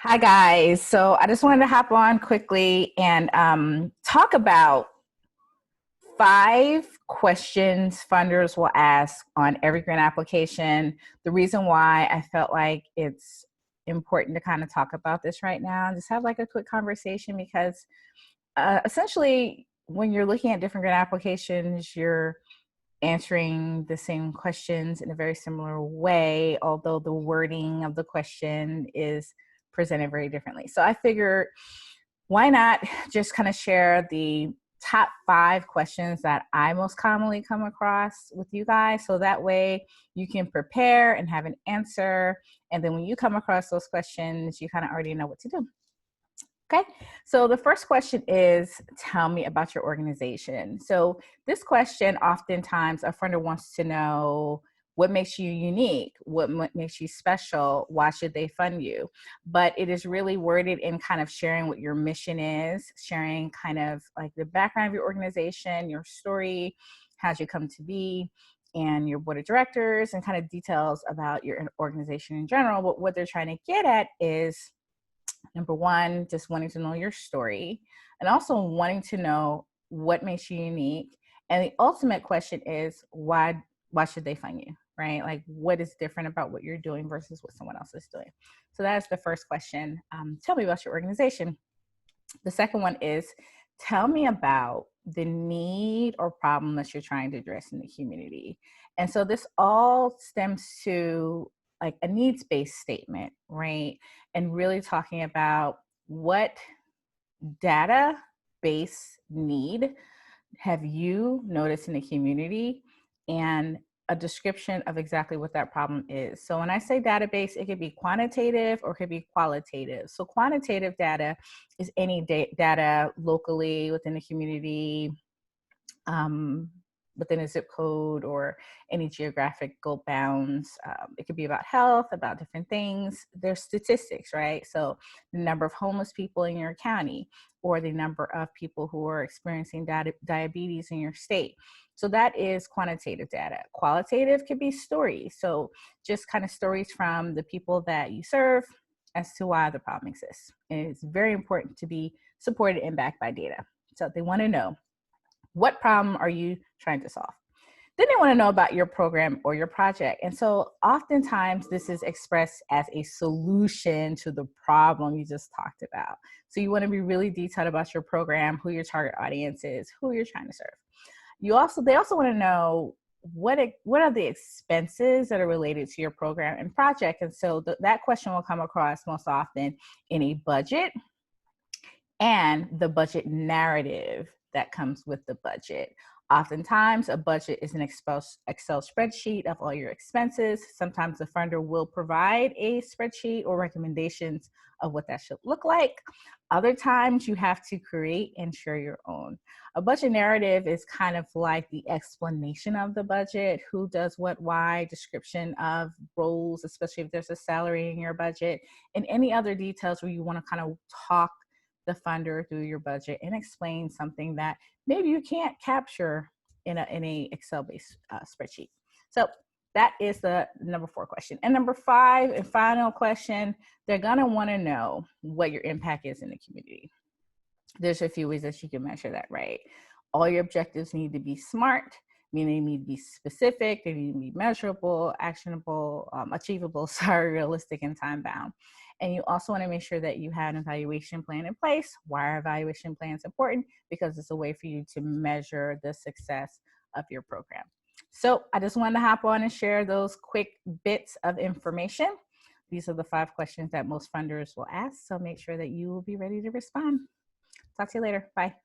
Hi, guys. So I just wanted to hop on quickly and talk about 5 questions funders will ask on every grant application. The reason why I felt like it's important to kind of talk about this right now, just have like a quick conversation because essentially, when you're looking at different grant applications, you're answering the same questions in a very similar way, although the wording of the question is presented very differently. So I figured, why not just kind of share the top 5 questions that I most commonly come across with you guys. So that way you can prepare and have an answer. And then when you come across those questions, you kind of already know what to do. Okay, so the first question is, tell me about your organization. So this question, oftentimes a funder wants to know what makes you unique, what makes you special, why should they fund you? But it is really worded in kind of sharing what your mission is, sharing kind of like the background of your organization, your story, how'd you come to be, and your board of directors, and kind of details about your organization in general. But what they're trying to get at is, number one, just wanting to know your story, and also wanting to know what makes you unique. And the ultimate question is, why should they fund you, right? Like, what is different about what you're doing versus what someone else is doing? So that is the first question. Tell me about your organization. The second one is, tell me about the need or problem that you're trying to address in the community. And so this all stems to like a needs-based statement, right? And really talking about what data-based need have you noticed in the community, and a description of exactly what that problem is. So when I say database, it could be quantitative or it could be qualitative. So quantitative data is any data locally within the community, um, within a zip code or any geographical bounds. It could be about health, about different things. There's statistics, right? So the number of homeless people in your county, or the number of people who are experiencing diabetes in your state. So that is quantitative data. Qualitative could be stories. So just kind of stories from the people that you serve as to why the problem exists. And it's very important to be supported and backed by data. So they want to know, what problem are you trying to solve? Then they want to know about your program or your project. And so oftentimes this is expressed as a solution to the problem you just talked about. So you want to be really detailed about your program, who your target audience is, who you're trying to serve. They also want to know what are the expenses that are related to your program and project. And so that question will come across most often in a budget and the budget narrative that comes with the budget. Oftentimes, a budget is an Excel spreadsheet of all your expenses. Sometimes the funder will provide a spreadsheet or recommendations of what that should look like. Other times, you have to create and share your own. A budget narrative is kind of like the explanation of the budget, who does what, why, description of roles, especially if there's a salary in your budget, and any other details where you want to kind of talk the funder through your budget and explain something that maybe you can't capture in a Excel-based spreadsheet. So that is the number 4 question. And number 5 and final question, they're gonna wanna know what your impact is in the community. There's a few ways that you can measure that, right? All your objectives need to be SMART, meaning they need to be specific, they need to be measurable, actionable, achievable, realistic, and time bound. And you also want to make sure that you have an evaluation plan in place. Why are evaluation plans important? Because it's a way for you to measure the success of your program. So I just wanted to hop on and share those quick bits of information. These are the 5 questions that most funders will ask. So make sure that you will be ready to respond. Talk to you later. Bye.